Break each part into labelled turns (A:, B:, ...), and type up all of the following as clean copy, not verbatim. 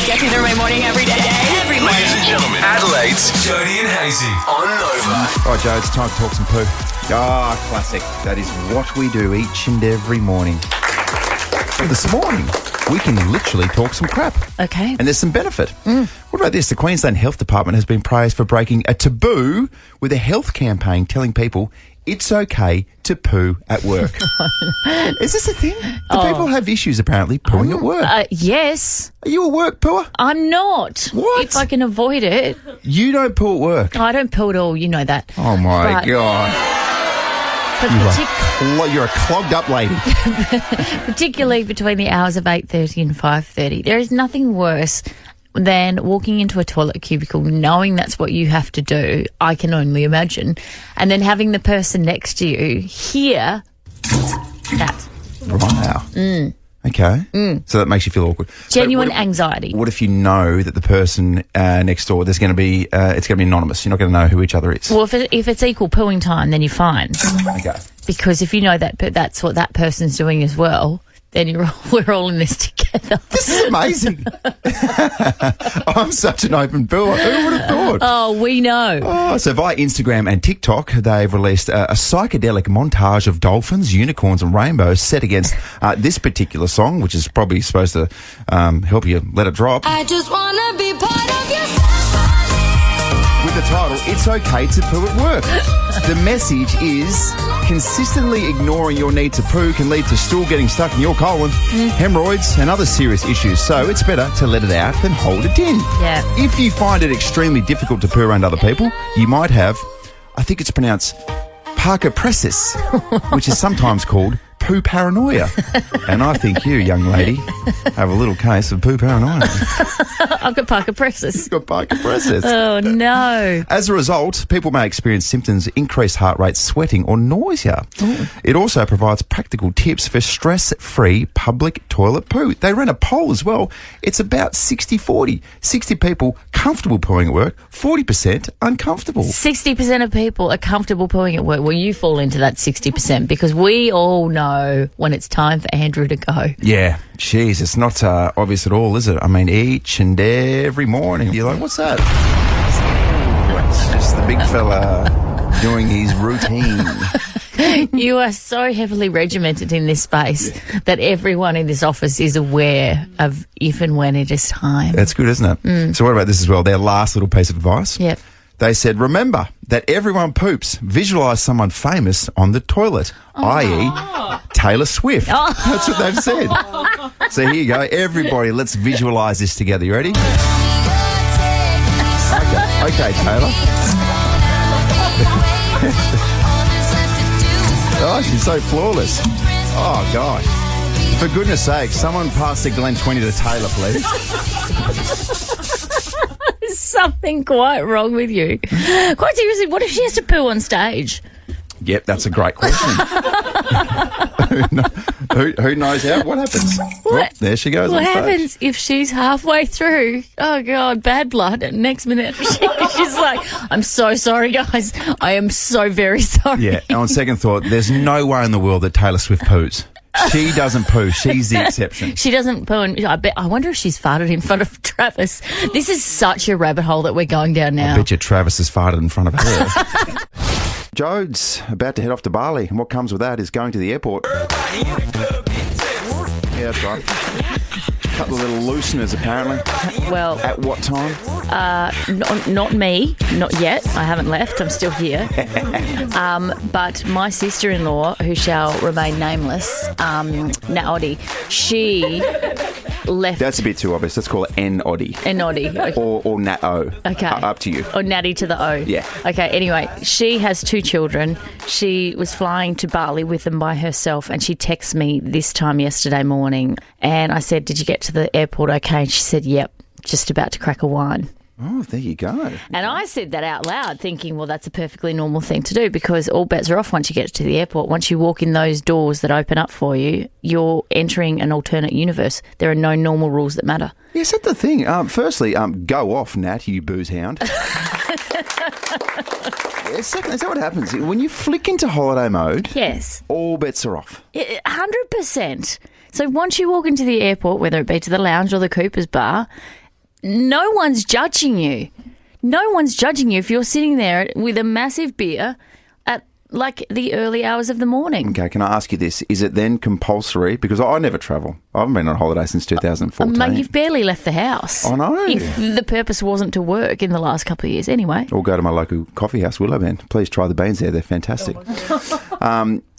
A: Gets me through my morning every day.
B: Ladies and gentlemen, Adelaide's Jody and Hazy on Nova.
C: All right, Joe, it's time to talk some poo. Classic. That is what we do each and every morning. But this morning, we can literally talk some crap.
A: Okay.
C: And there's some benefit. What about this? The Queensland Health Department has been praised for breaking a taboo with a health campaign telling people it's okay to poo at work. Is this a thing? Do people have issues, apparently, pooing at work?
A: Yes.
C: Are you a work pooer?
A: I'm not.
C: What?
A: If I can avoid it.
C: You don't poo at work?
A: I don't poo at all. You know that.
C: Oh, my
A: But-
C: God.
A: But
C: You're a clogged up lady.
A: particularly between the hours of 8:30 and 5:30, there is nothing worse than walking into a toilet cubicle knowing that's what you have to do. I can only imagine. And then having the person next to you hear that.
C: Wow. Okay. So that makes you feel awkward.
A: Genuine
C: But
A: anxiety.
C: What if you know that the person next door, there's going to be, it's going to be anonymous. You're not going to know who each other is.
A: Well, if it's equal pooing time, then you're fine.
C: Okay.
A: Because if you know that that's what that person's doing as well, then we're all in this together.
C: This is amazing. I'm such an open pooer. Who would have thought?
A: Oh, we know.
C: Oh, so via Instagram and TikTok, they've released a psychedelic montage of dolphins, unicorns and rainbows set against this particular song, which is probably supposed to help you let it drop.
D: I just wanna be part of your
C: With the title, It's Okay to Poo at Work. The message is consistently ignoring your need to poo can lead to stool getting stuck in your colon, hemorrhoids and other serious issues. So it's better to let it out than hold it in.
A: Yeah.
C: If you find it extremely difficult to poo around other people, you might have, I think it's pronounced parcopresis, which is sometimes called poo paranoia. And I think you, young lady, have a little case of poo paranoia.
A: I've got parcopresis.
C: You've got parcopresis.
A: Oh, no.
C: As a result, people may experience symptoms, increased heart rate, sweating or nausea. It also provides practical tips for stress-free public toilet poo. They ran a poll as well. It's about 60-40. 60 people comfortable pooing at work, 40% uncomfortable.
A: 60% of people are comfortable pooing at work. Well, you fall into that 60% because we all know when it's time for Andrew to go.
C: Yeah, jeez, it's not obvious at all, is it? I mean, each and every morning, you're like, what's that? It's just the big fella doing his routine.
A: You are so heavily regimented in this space that everyone in this office is aware of if and when it is time.
C: That's good, isn't it? So what about this as well? Their last little piece of advice?
A: Yep.
C: They said, remember that everyone poops. Visualise someone famous on the toilet, i.e. Taylor Swift. That's what they've said. So here you go. Everybody, let's visualise this together. You ready? Okay, Taylor. Oh, she's so flawless. Oh, gosh. For goodness sake, someone pass the Glen 20 to Taylor, please.
A: There's something quite wrong with you. Quite seriously, what if she has to poo on stage?
C: Yep, that's a great question. who knows how? What happens?
A: What?
C: Oh, there she goes
A: What
C: on stage.
A: happens if she's halfway through? Oh, God, bad blood. And next minute, she's like, I'm so sorry, guys. I am so very sorry.
C: Yeah, and on second thought, there's no way in the world that Taylor Swift poos. She doesn't poo. She's the exception.
A: She doesn't poo. And I wonder if she's farted in front of Travis. This is such a rabbit hole that we're going down now.
C: I bet you Travis has farted in front of her. Jode's about to head off to Bali, and what comes with that is going to the airport. Yeah, that's right. A couple of little looseners, apparently.
A: Well,
C: At what time?
A: not me. Not yet. I haven't left. I'm still here. But my sister-in-law, who shall remain nameless, Naodi, she left.
C: That's a bit too obvious. Let's call it N-Oddy.
A: Noddy.
C: Or Nat-O.
A: Okay.
C: Up to you.
A: Or Natty to the O.
C: Yeah.
A: Okay, anyway, she has 2 children. She was flying to Bali with them by herself, and she texted me this time yesterday morning, and I said, did you get to the airport okay? And she said, yep, just about to crack a wine.
C: Oh, there you go.
A: And I said that out loud thinking, well, that's a perfectly normal thing to do because all bets are off once you get to the airport. Once you walk in those doors that open up for you, you're entering an alternate universe. There are no normal rules that matter.
C: Yes, that's the thing. Firstly, go off, Nat, you booze hound. Second, is that what happens? When you flick into holiday mode,
A: Yes.
C: all bets are off.
A: 100%. So once you walk into the airport, whether it be to the lounge or the Cooper's bar, no one's judging you. No one's judging you if you're sitting there with a massive beer at like the early hours of the morning.
C: Okay, can I ask you this? Is it then compulsory? Because I never travel. I haven't been on holiday since 2014.
A: Mate, you've barely left the house.
C: I know.
A: If the purpose wasn't to work in the last couple of years anyway.
C: Or go to my local coffee house, Willowbend. Please try the beans there. They're fantastic.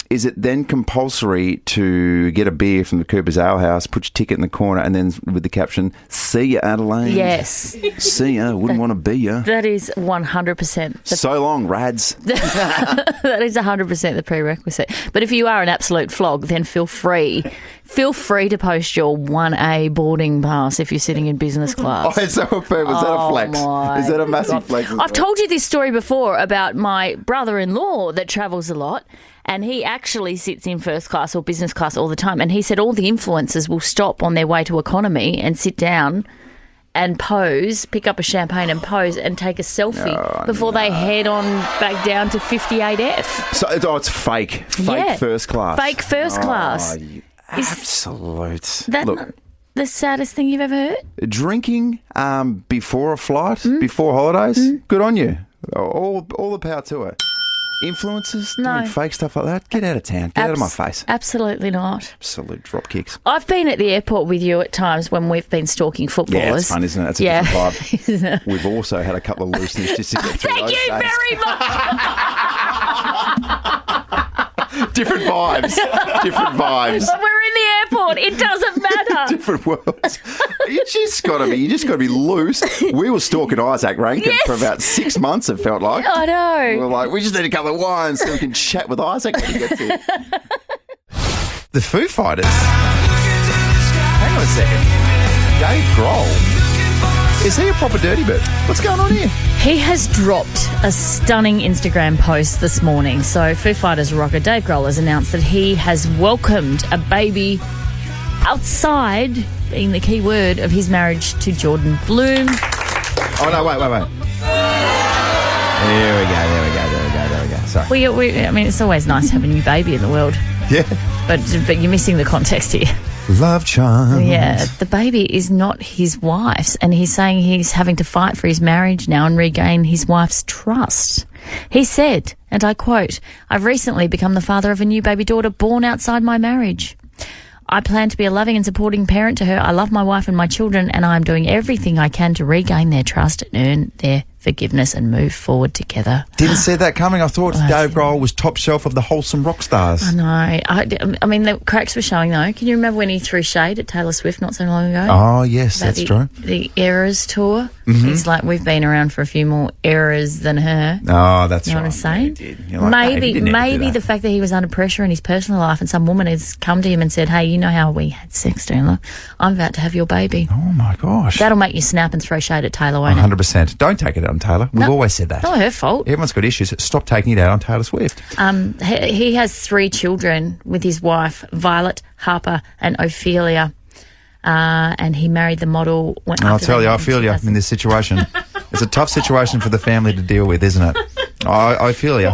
C: Is it then compulsory to get a beer from the Cooper's Ale House, put your ticket in the corner, and then with the caption, "See ya, Adelaide"?
A: Yes.
C: See ya, wouldn't want to be ya.
A: That is 100%.
C: So long, Rads.
A: That is 100% the prerequisite. But if you are an absolute flog, then feel free. Feel free to post your 1A boarding pass if you're sitting in business class.
C: Oh, is that a flex?
A: My
C: Is that a massive
A: God.
C: flex?
A: I've told you this story before about my brother-in-law that travels a lot, and he actually sits in first class or business class all the time. And he said all the influencers will stop on their way to economy and sit down and pose, pick up a champagne and pose and take a selfie before they head on back down to 58F.
C: So it's fake.
A: Yeah.
C: First class.
A: Fake first class.
C: You absolute.
A: That
C: Look,
A: the saddest thing you've ever heard?
C: drinking before a flight, before holidays, good on you. All the power to it. Influencers
A: No.
C: doing fake stuff like that, get out of town. Get out of my face.
A: Absolutely not.
C: Absolute drop kicks.
A: I've been at the airport with you at times when we've been stalking footballers.
C: Yeah, it's fun, isn't it? It's a different vibe. We've also had a couple of looseness just to get through
A: Thank
C: those
A: you
C: days.
A: very much.
C: Different vibes. Different vibes.
A: We're in the airport. It doesn't matter.
C: Different worlds. You just got to be loose. We were stalking Isaac Rankin for about 6 months, it felt like.
A: I
C: We
A: know.
C: were like, we just need a couple of wines so we can chat with Isaac when he gets here. The Foo Fighters. Hang on a second. Dave Grohl. Is he a proper dirty bird? What's going on here?
A: He has dropped a stunning Instagram post this morning. So Foo Fighters rocker Dave Grohl has announced that he has welcomed a baby outside, being the key word, of his marriage to Jordan Bloom.
C: Oh, no, wait. There we go. Sorry.
A: I mean, it's always nice to have a new baby in the world,
C: Yeah.
A: but you're missing the context here.
C: Love charms.
A: Yeah, the baby is not his wife's, and he's saying he's having to fight for his marriage now and regain his wife's trust. He said, and I quote, "I've recently become the father of a new baby daughter born outside my marriage. I plan to be a loving and supporting parent to her. I love my wife and my children, and I'm doing everything I can to regain their trust and earn their forgiveness and move forward together."
C: Didn't see that coming. I thought Dave Grohl was top shelf of the wholesome rock stars.
A: I know. I mean, the cracks were showing, though. Can you remember when he threw shade at Taylor Swift not so long ago?
C: Oh, yes,
A: About
C: that's true.
A: The Eras tour. He's like, we've been around for a few more eras than her.
C: Oh, that's
A: You know
C: right.
A: what I'm saying?
C: Yeah, he did. You're like, Dave, you didn't have to do
A: Maybe
C: that.
A: the fact that he was under pressure in his personal life and some woman has come to him and said, "Hey, you know how we had sex, Taylor? I'm about to have your baby."
C: Oh, my gosh.
A: That'll make you snap and throw shade at Taylor, won't it?
C: 100%. Don't take it out on Taylor. We've always said that.
A: Not her fault.
C: Everyone's got issues. Stop taking it out on Taylor Swift.
A: He has 3 children with his wife, Violet, Harper, and Ophelia. And he married the model.
C: I'll tell you, I feel you in this situation. It's a tough situation for the family to deal with, isn't it? I feel you.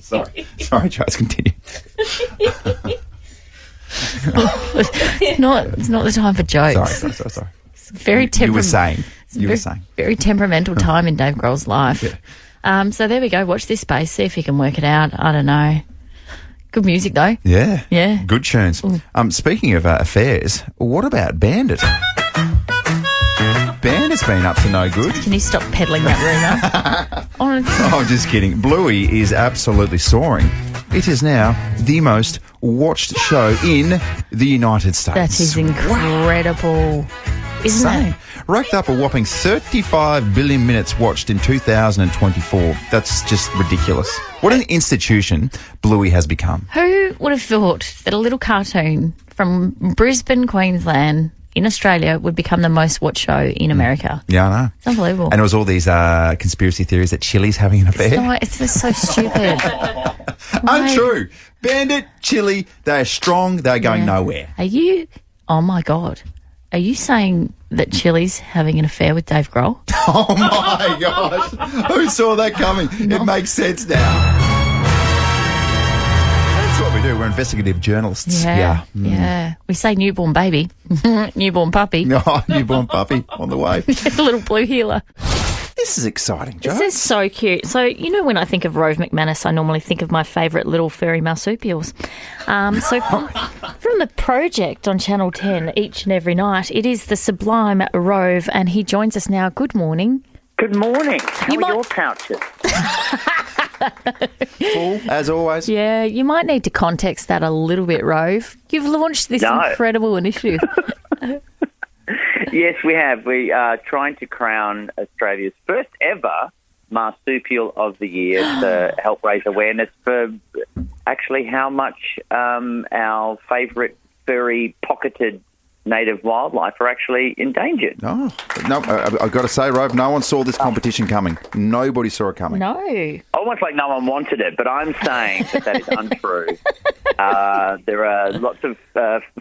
C: Sorry, Charles, continue.
A: It's not the time for jokes.
C: Sorry.
A: It's very
C: You were saying.
A: very temperamental time in Dave Grohl's life.
C: Yeah.
A: So there we go. Watch this space. See if you can work it out. I don't know. Good music though.
C: Yeah.
A: Yeah.
C: Good tunes. Speaking of affairs, what about Bandit? Bandit's been up to no good.
A: Can you stop peddling that rumour?
C: Oh, I'm just kidding. Bluey is absolutely soaring. It is now the most watched show in the United States.
A: That is incredible, isn't it?
C: Racked up a whopping 35 billion minutes watched in 2024. That's just ridiculous. What an institution Bluey has become.
A: Who would have thought that a little cartoon from Brisbane, Queensland, in Australia would become the most watched show in America?
C: Yeah, I know.
A: It's unbelievable.
C: And it was all these conspiracy theories that Chili's having an affair.
A: No, it's just so stupid.
C: Untrue. Bandit, Chili, they are strong. They're going nowhere.
A: Are you? Oh my God! Are you saying that Chili's having an affair with Dave Grohl?
C: Oh my gosh. Who saw that coming? It makes sense now. That's what we do. We're investigative journalists.
A: Yeah. We say newborn baby, newborn puppy,
C: Oh, newborn puppy on the way.
A: a little blue heeler.
C: This is exciting, Joe.
A: This is so cute. So, you know, when I think of Rove McManus, I normally think of my favourite little furry marsupials. So from the project on Channel 10 each and every night, it is the sublime Rove, and he joins us now. Good morning.
E: Good morning. How
A: You
E: are
A: might-
E: your pouches?
C: Full, as always.
A: Yeah, you might need to context that a little bit, Rove. You've launched this
E: No.
A: incredible initiative.
E: Yes, we have. We are trying to crown Australia's first ever marsupial of the year to help raise awareness for actually how much our favourite furry pocketed native wildlife are actually endangered.
C: No, I've got to say, Rove, no one saw this competition coming. Nobody saw it coming.
A: No.
E: Almost like no one wanted it, but I'm saying that is untrue. There are lots of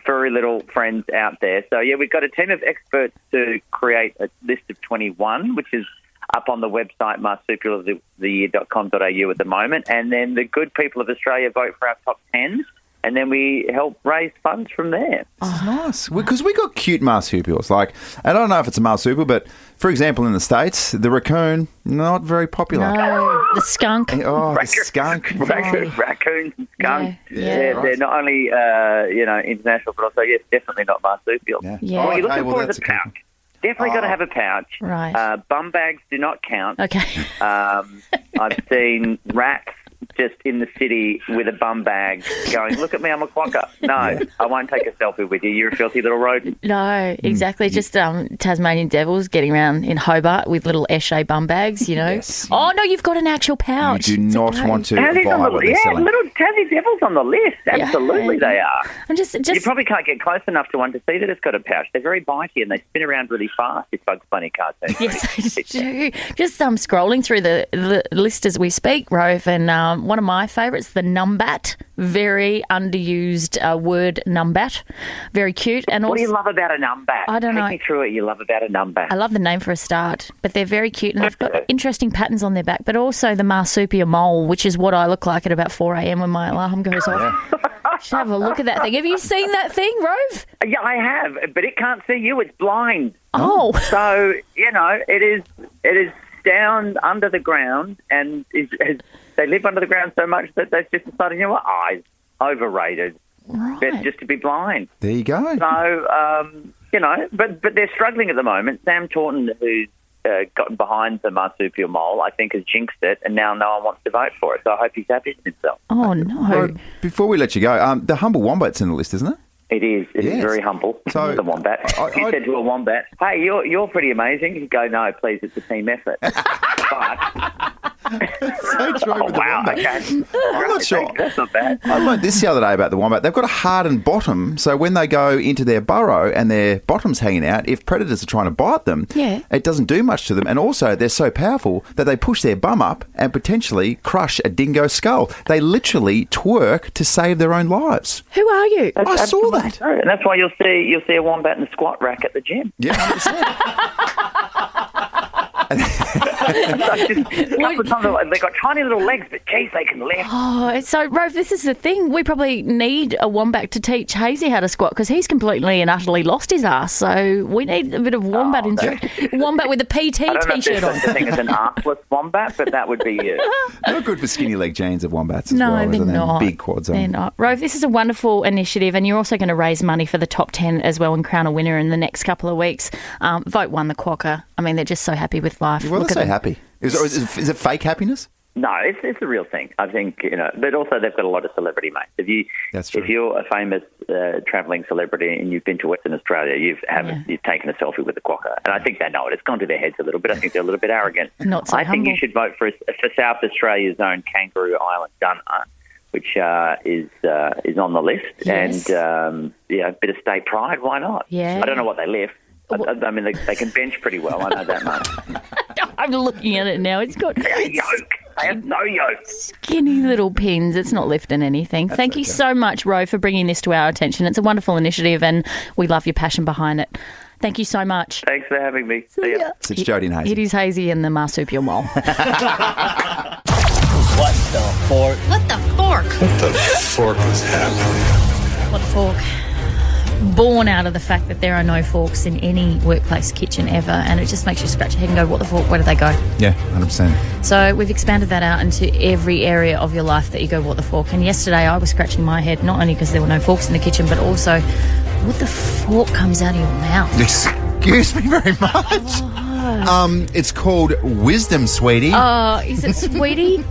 E: furry little friends out there. So, yeah, we've got a team of experts to create a list of 21, which is up on the website marsupialoftheyear.com.au at the moment. And then the good people of Australia vote for our top 10, and then we help raise funds from there.
C: Nice. Because we got cute marsupials. Like, I don't know if it's a marsupial, but for example, in the States, the raccoon, not very popular.
A: No. The skunk.
C: Oh, the skunk.
E: Raccoons and skunks.
A: Yeah.
E: They're not only, international, but also, yes, definitely not marsupial.
C: Yeah.
A: Yeah.
E: What you're
C: Okay,
E: looking
C: well,
E: for is
C: that's
E: a
C: a good
E: pouch. Definitely got to have a pouch.
A: Right.
E: Bum bags do not count.
A: Okay.
E: I've seen rats just in the city with a bum bag going, look at me, I'm a quokka. No, I won't take a selfie with you. You're a filthy little rodent.
A: No, exactly. Just Tasmanian devils getting around in Hobart with little Esche bum bags, you know.
C: Yes.
A: Oh, no, you've got an actual pouch.
C: You do
A: It's
C: not
A: okay.
C: want to
E: Tassie's
C: buy
E: on
C: what
E: the,
C: they're
E: yeah,
C: selling.
E: little Tassie Devil's on the list. Absolutely they are.
A: I'm just
E: You probably can't get close enough to one to see that it's got a pouch. They're very bitey and they spin around really fast, this Bugs Bunny cartoon.
A: yes, I do. Just scrolling through the list as we speak, Rove, and one of my favourites, the numbat, very underused word, numbat, very cute. And
E: What do
A: also,
E: you love about a numbat?
A: I don't know.
E: Take me through what you love about a numbat.
A: I love the name for a start, but they're very cute and they've got interesting patterns on their back, but also the marsupial mole, which is what I look like at about 4 a.m. when my alarm goes off. Just have a look at that thing. Have you seen that thing, Rove?
E: Yeah, I have, but it can't see you. It's blind.
A: Oh.
E: So, it is down under the ground, and they live under the ground so much that they've just decided, eyes, overrated.
A: Right.
E: Best just to be blind.
C: There you go.
E: So, but they're struggling at the moment. Sam Taunton, who's gotten behind the marsupial mole, I think has jinxed it, and now no one wants to vote for it. So I hope he's happy with himself.
A: Oh, no.
C: Well, before we let you go, the humble wombat's in the list, isn't it?
E: It is. It is
C: Yes.
E: very humble.
C: So-
E: The wombat. If you said to a wombat, "Hey, you're pretty amazing," he'd go, "No, please, it's a team effort." But
C: So true with the
E: wow,
C: wombat.
E: okay,
C: I'm not sure.
E: That's not bad.
C: I learned this the other day about the wombat. They've got a hardened bottom, so when they go into their burrow and their bottom's hanging out, if predators are trying to bite them,
A: Yeah.
C: it doesn't do much to them. And also, they're so powerful that they push their bum up and potentially crush a dingo skull. They literally twerk to save their own lives.
A: Who are you?
C: I saw that.
E: And that's why you'll see a wombat in the squat rack at the gym.
C: Yeah, 100%.
E: A couple of times they've got tiny little legs, but geez, they can lift.
A: Oh, so, Rove, this is the thing. We probably need a wombat to teach Hazy how to squat because he's completely and utterly lost his ass. So we need a bit of wombat wombat with a PT
E: I don't know if
A: T-shirt
E: there's
A: on.
E: such a thing as an arseless wombat, but that would be you.
C: Not good for skinny leg jeans of wombats as
A: No,
C: well.
A: they're
C: isn't it?
A: not.
C: Big quads on.
A: They're not. Rove, this is a wonderful initiative, and you're also going to raise money for the top 10 as well and crown a winner in the next couple of weeks. Vote one, the quokka. I mean, they're just so happy with life.
C: Well,
A: Look
C: they're
A: at
C: so
A: them.
C: happy. Is it fake happiness?
E: No, it's a real thing. I think, but also they've got a lot of celebrity mates.
C: That's true.
E: If you're a famous travelling celebrity and you've been to Western Australia, you've taken a selfie with the quokka. And I think they know it. It's gone to their heads a little bit. I think they're a little bit arrogant.
A: Not so
E: I think
A: humble.
E: you should vote for South Australia's own Kangaroo Island Gunner, which is on the list.
A: Yes.
E: And, a bit of state pride, why not?
A: Yeah.
E: I don't know what they lift. I mean, they can bench pretty well. I know that much.
A: I'm looking at it now. It's got
E: Yoke. They have no yoke.
A: skinny little pins. It's not lifting anything. Thank you so much, Ro, for bringing this to our attention. It's a wonderful initiative and we love your passion behind it. Thank you so much.
E: Thanks for having me. See ya.
C: It's Jodie and Hazy.
A: It is Hazy and the marsupial mole.
F: What the fork?
D: What the fork?
B: What the fork was happening?
A: What a fork. Born out of the fact that there are no forks in any workplace kitchen ever, and it just makes you scratch your head and go, what the fork, where do they go?
C: Yeah, 100%.
A: So we've expanded that out into every area of your life that you go, what the fork? And yesterday I was scratching my head, not only because there were no forks in the kitchen, but also, what the fork comes out of your mouth?
C: Excuse me very much. It's called wisdom, sweetie.
A: Oh, is it sweetie?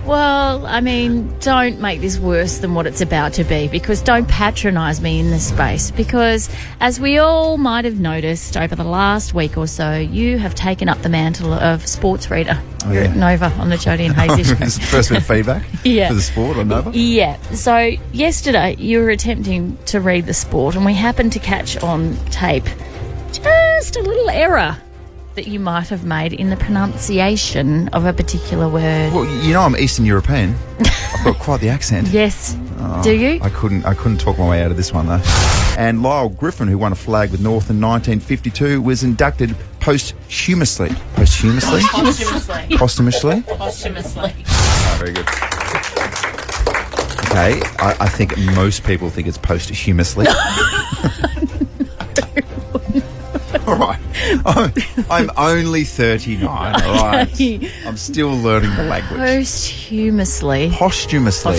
A: Well, I mean, don't make this worse than what it's about to be, because don't patronise me in this space, because as we all might have noticed over the last week or so, you have taken up the mantle of sports reader here at Nova on the Jodie and Hazy show.
C: This is the first bit of feedback
A: Yeah.
C: for the sport on Nova.
A: Yeah. So yesterday you were attempting to read the sport, and we happened to catch on tape just a little error that you might have made in the pronunciation of a particular word.
C: Well, you know I'm Eastern European. I've got quite the accent.
A: Yes. Do you?
C: I couldn't talk my way out of this one though. And Lyle Griffin, who won a flag with North in 1952, was inducted posthumously. Posthumously? Posthumously?
A: Posthumously.
C: Oh, very good. Okay, I think most people think it's posthumously. All right. I'm only 39, all right? I'm still learning the language.
A: Posthumously.
C: Posthumously.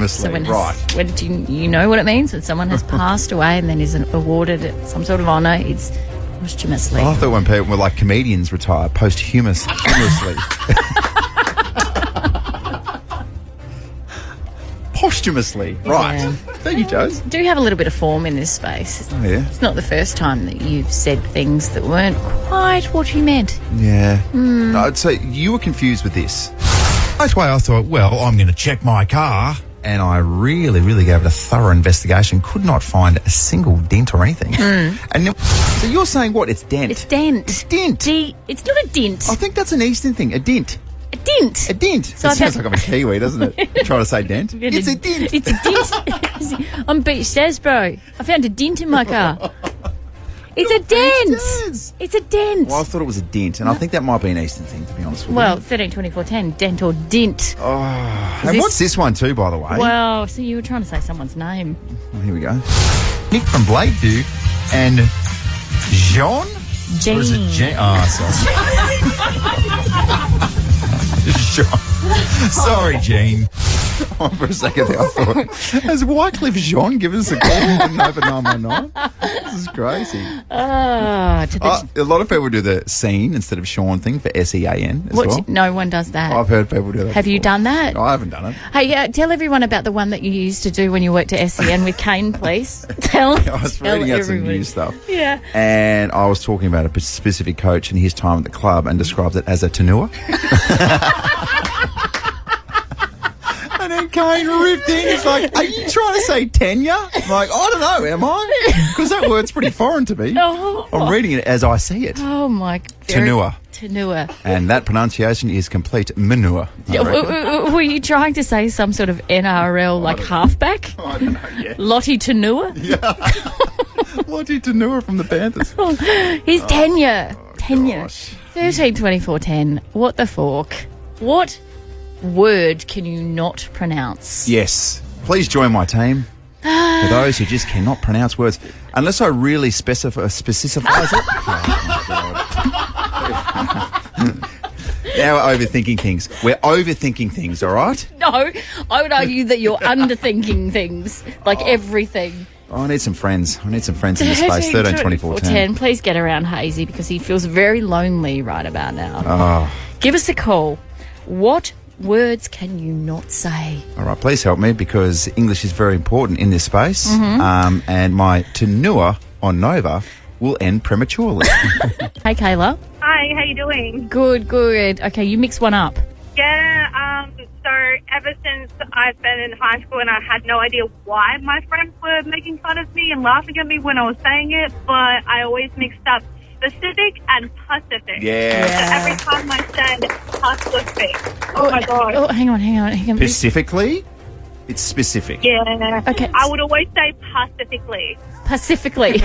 A: So when
C: right.
A: when do you know what it means? When someone has passed away and then is awarded some sort of honour, it's posthumously.
C: I thought when people were like comedians retire, posthumously. Posthumously. Right.
A: Yeah.
C: Thank you, Joes.
A: Do have a little bit of form in this space.
C: Oh, yeah.
A: It's not the first time that you've said things that weren't quite what you meant.
C: Yeah. No, I'd say you were confused with this. That's why I thought, well, I'm going to check my car. And I really, really gave it a thorough investigation. Could not find a single dent or anything. And then, so you're saying what? It's dent.
A: It's dent.
C: It's dent.
A: It's not a dent.
C: I think that's an Eastern thing. A dent.
A: A dent.
C: A dent.
A: So
C: it
A: I've
C: sounds
A: had-
C: like I'm a Kiwi, doesn't it? Trying to say dent. It's a dent.
A: It's a dent. I'm Beach Stairs, bro. I found a dent in my car. It's a dent.
C: Stairs.
A: It's a dent.
C: Well, I thought it was a dent, and I think that might be an Eastern thing, to be honest with
A: Well,
C: you.
A: 13, 24, 10, dent or dint.
C: And
A: this-
C: what's this one too, by the way?
A: Well, so you were trying to say someone's name.
C: Oh, here we go. Nick from Blakeview and Jean? Or is it
A: Jean.
C: Jean? Oh, sorry. Jean. Sorry, Jean. Oh, for a second there, I thought, has Wycliffe Jean given us a call on Nova 919? This is crazy.
A: To the,
C: A lot of people do the scene instead of Sean thing for SEAN as well.
A: no one does that.
C: I've heard people do that.
A: Have you
C: before.
A: done that?
C: No, I haven't done it.
A: Hey, tell everyone about the one that you used to do when you worked at SEN with Kane, please. Tell
C: I was
A: tell
C: reading out some
A: everybody.
C: new stuff.
A: Yeah.
C: And I was talking about a specific coach and his time at the club and describes it as a tenua. And then Kane ripped in. He's like, are you trying to say tenure? I'm like, I don't know, am I? Because that word's pretty foreign to me.
A: Oh.
C: I'm reading it as I see it.
A: Oh, my...
C: Tenua.
A: Tenua.
C: And that pronunciation is complete manure. I reckon.
A: Were you trying to say some sort of NRL, like, halfback?
C: I don't know, yeah.
A: Lottie Tenua?
C: Lottie Tenua from the Panthers.
A: His tenure. Tenure.
C: gosh.
A: 13, 24, 10. What the fork? What word can you not pronounce?
C: Yes. Please join my team. For those who just cannot pronounce words, unless I really specifies it. Now we're overthinking things. We're overthinking things, all right?
A: No, I would argue that you're underthinking things, like everything.
C: Oh, I need some friends. I need some friends in this space. 13, 24, 10.
A: Please get around Hazy because he feels very lonely right about now. Give us a call. What words can you not say?
C: All right, please help me because English is very important in this space. And my tenua on Nova will end prematurely.
A: Hey, Kayla.
G: Hi, how you doing?
A: Good, good. Okay, you mix one up.
G: Yeah, so ever since I've been in high school and I had no idea why my friends were making fun of me and laughing at me when I was saying it, but I always mixed up Pacific and Pacific.
C: Yeah.
G: So every time I said Pacific, oh my God.
A: Oh, hang on.
C: Specifically, it's specific.
G: Yeah.
A: Okay.
G: I would always say Pacifically.
A: Pacifically.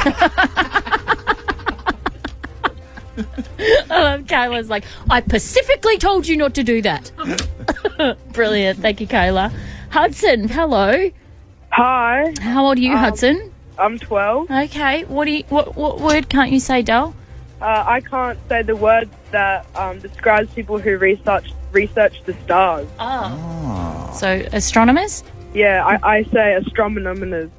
A: I love Kayla's like, I pacifically told you not to do that. Brilliant. Thank you, Kayla. Hudson, hello.
F: Hi,
A: How old are you, Hudson?
F: I'm 12.
A: Okay. What word can't you say, Dal?
F: I can't say the word that describes people who research the stars.
A: Oh. So, astronomers?
F: Yeah, I say astronomers.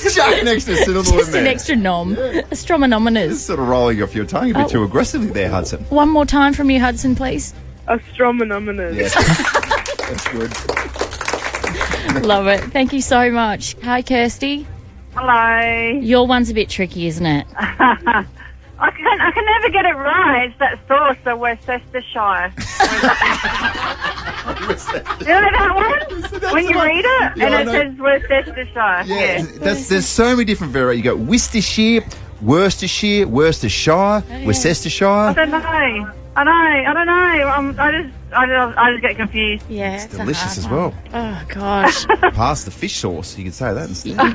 C: Just an extra syllable
A: Just
C: in there.
A: an extra nom. Astronomers.
C: Just sort of rolling off your tongue a bit too aggressively there, Hudson.
A: One more time from you, Hudson, please.
F: Astronomers.
C: Yes. That's good.
A: Love it. Thank you so much. Hi, Kirsty.
G: Hello.
A: Your one's a bit tricky, isn't it?
G: I can never get it right. It's that sauce, so Worcestershire. You know that one? When you read it,
C: Yeah, I
G: and
C: know.
G: it says Worcestershire.
C: Yeah, there's so many different variations. You go Worcestershire, Worcestershire, Worcestershire.
G: I don't know. I don't know. I just get confused.
A: Yeah.
C: It's delicious as well.
A: Oh, gosh.
C: Past the fish sauce, you could say that instead.
A: You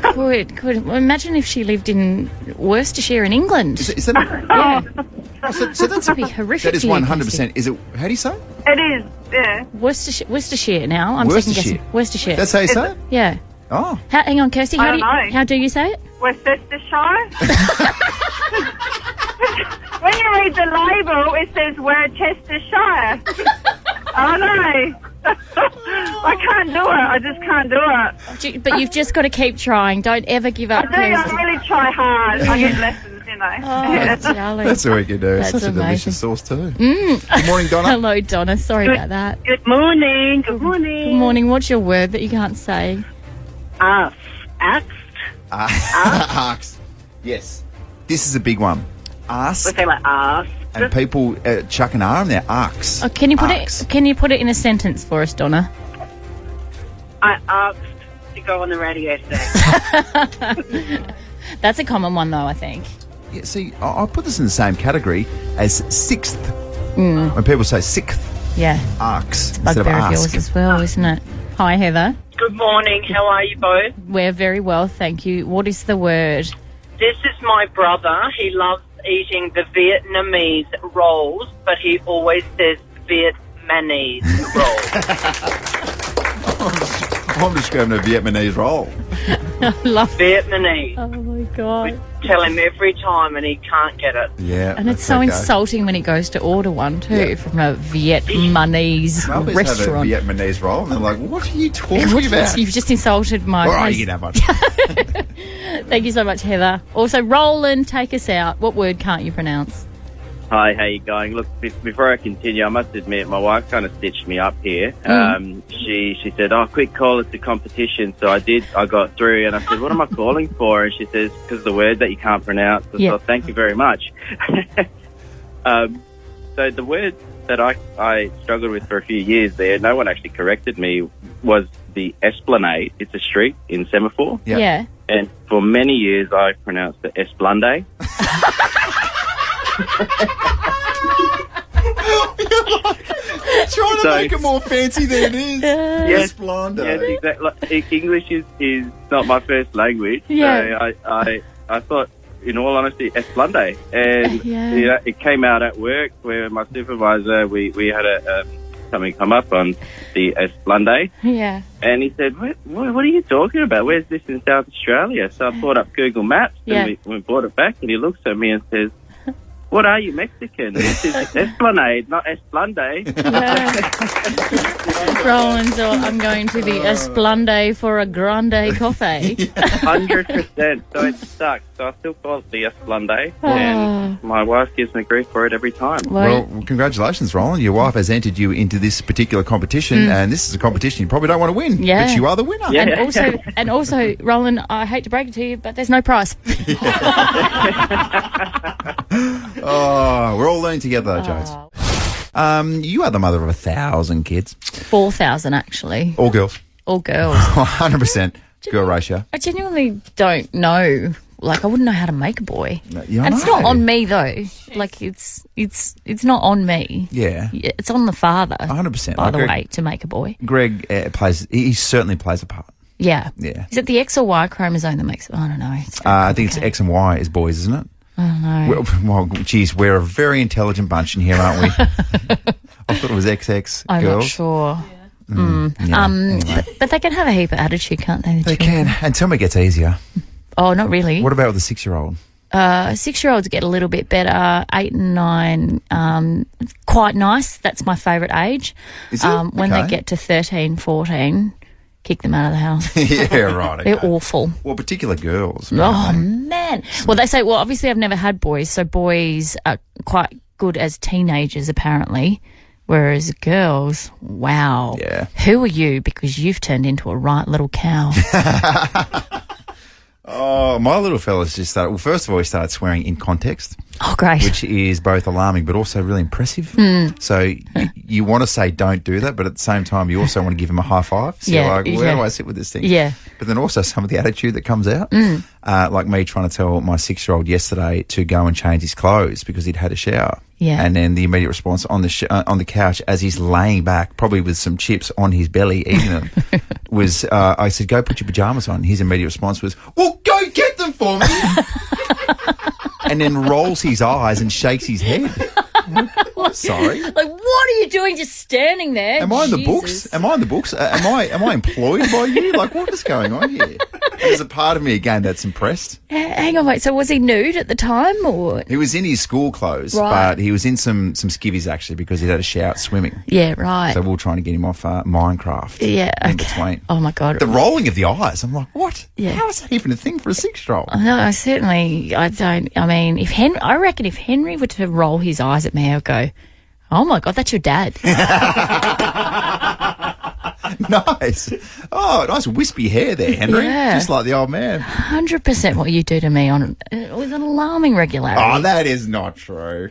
A: could. Well, imagine if she lived in Worcestershire in England.
C: Is that
A: Yeah.
C: so that's
A: That'd be horrific.
C: that is
A: for you,
C: 100%. Is it? How do you say it?
G: It is, yeah.
A: Worcestershire now. I'm second guessing. Worcestershire.
C: That's how you say it?
A: Yeah.
C: Oh.
A: Hang on, Kirsty.
G: I don't know.
A: How do you say it?
G: Worcestershire. When you read the label, it says Worcestershire. I don't know. I can't do it. I just can't do it.
A: But you've just got to keep trying. Don't ever give up,
G: I do.
A: Kirsty.
G: I really try hard. I get lessons, you know.
A: Oh, darling.
C: That's all we can do. It's
A: That's
C: such a
A: amazing.
C: delicious sauce too. Good morning, Donna.
A: Hello, Donna. Sorry about that.
H: Good morning. Good morning.
A: Good morning. What's your word that you can't say?
H: Asked.
C: Arcs. Yes. This is a big one. Ask.
H: We say like asked.
C: And people chuck an R in there. Arcs.
A: Oh, can you put
C: Arcs.
A: it? Can you put it in a sentence for us, Donna?
H: I asked to go on the radio today.
A: That's a common one, though. I think.
C: Yeah, see, I'll put this in the same category as sixth. When people say sixth,
A: Yeah.
C: arcs instead of
A: Bugbear of yours
C: ask.
A: as well, isn't it? Hi, Heather.
H: Good morning. How are you both?
A: We're very well, thank you. What is the word?
H: This is my brother. He loves eating the Vietnamese rolls, but he always says Vietnamese rolls.
C: I'm just going to Vietnamese roll.
A: I love it.
H: Vietnamese.
A: Oh, my God.
H: Tell him every time and he can't get it.
C: Yeah.
A: And it's
C: that's
A: so
C: okay.
A: insulting when he goes to order one, too,
C: Yeah.
A: from a Vietnamese
C: They'll just have a
A: restaurant.
C: Vietnamese roll and they're like, what are you talking
A: What-
C: about?
A: You've just insulted my...
C: All right, you can have much.
A: Thank you so much, Heather. Also, Roland, take us out. What word can't you pronounce?
I: Hi, how you going? Look, before I continue, I must admit my wife kind of stitched me up here. She said, "Oh, quick call! It's a competition." So I did. I got through, and I said, "What am I calling for?" And she says, "Because of the word that you can't pronounce." So
A: Yeah.
I: thank you very much. So the word that I struggled with for a few years there, no one actually corrected me, was the Esplanade. It's a street in Semaphore,
C: Yeah.
I: and for many years I pronounced it Esplande.
C: Trying to
I: So-
C: make it more fancy than it is.
I: Yes,
C: Esplande.
I: yes, exactly. Like, English is not my first language.
A: Yeah.
I: So I thought, in all honesty, Esplande. And
A: Yeah.
I: you know, it came out at work where my supervisor, we had something come up on the Esplande.
A: Yeah.
I: And he said, what are you talking about? Where's this in South Australia? So I pulled up Google Maps
A: Yeah.
I: and we brought it back, and he looks at me and says, "What are you, Mexican? This is Esplanade, not Esplande."
A: Roland, so I'm going to the Esplande for a grande coffee.
I: 100%. So it stuck. So I still call it the Esplande, and my wife gives me grief for it every time.
C: Well, congratulations, Roland. Your wife has entered you into this particular competition, and this is a competition you probably don't want to win.
A: Yeah.
C: But you are the winner.
I: Yeah.
A: and also, Roland, I hate to break it to you, but there's no prize.
C: Oh, we're all learning together, Jones. You are the mother of 1,000 kids.
A: 4,000, actually.
C: All girls.
A: All girls.
C: 100% girl ratio.
A: I genuinely don't know. Like, I wouldn't know how to make a boy.
C: Yeah, I
A: And it's
C: know.
A: not on me, though. Like, it's not on me.
C: Yeah.
A: It's on the father,
C: 100%.
A: by
C: Like
A: the
C: Greg-
A: way, to make a boy.
C: Greg he certainly plays a part.
A: Yeah.
C: Yeah.
A: Is it the X or Y chromosome that makes it? I don't know. It's
C: I think it's X and Y is boys, isn't it?
A: know.
C: Well, geez, we're a very intelligent bunch in here, aren't we? I thought it was XX
A: I'm
C: girls.
A: not sure.
C: Yeah, anyway.
A: But they can have a heap of attitude, can't they?
C: They can. And tell me it gets easier.
A: Oh, not really.
C: What about with the 6-year-old?
A: 6-year-olds get a little bit better. 8 and 9, quite nice. That's my favourite age.
C: Is it?
A: When they
C: Okay.
A: get to 13, 14, kick them out of the house.
C: Yeah, right. Okay.
A: They're awful.
C: Well, particular girls.
A: Oh,
C: apparently.
A: man. Well, they say, well, obviously I've never had boys, so boys are quite good as teenagers, apparently, whereas girls, wow.
C: Yeah.
A: Who are you? Because you've turned into a right little cow.
C: Oh, my little fella's just started. Well, first of all, he started swearing in context,
A: Oh, great.
C: which is both alarming but also really impressive. So you want to say don't do that, but at the same time, you also want to give him a high five. So
A: Yeah,
C: you're like, where
A: yeah.
C: do I sit with this thing?
A: Yeah.
C: But then also some of the attitude that comes out, like me trying to tell my 6-year-old yesterday to go and change his clothes because he'd had a shower.
A: Yeah.
C: And then the immediate response on the couch as he's laying back, probably with some chips on his belly, eating them, was I said, "Go put your pajamas on." His immediate response was, "Well, go get them for me," and then rolls his eyes and shakes his head. Sorry.
A: Like, what are you doing just standing there?
C: Am I in the books?
A: Jesus.
C: Am I in the books? Am I employed by you? Like, what is going on here? There's a part of me again that's impressed.
A: Hang on, wait. So was he nude at the time, or?
C: He was in his school clothes,
A: Right.
C: but he was in some skivvies actually because he'd had a shower swimming.
A: Yeah, right.
C: So we we're trying to get him off Minecraft.
A: Yeah,
C: in
A: okay.
C: between.
A: Oh my god.
C: The rolling of the eyes. I'm like, what?
A: Yeah.
C: How is that even a thing for a 6-year-old?
A: No, I don't. I mean, I reckon if Henry were to roll his eyes at me, I'd go, "Oh my god, that's your dad."
C: Nice. Oh, nice wispy hair there, Henry.
A: Yeah.
C: Just like the old man.
A: 100% what you do to me with an alarming regularity.
C: Oh, that is not true.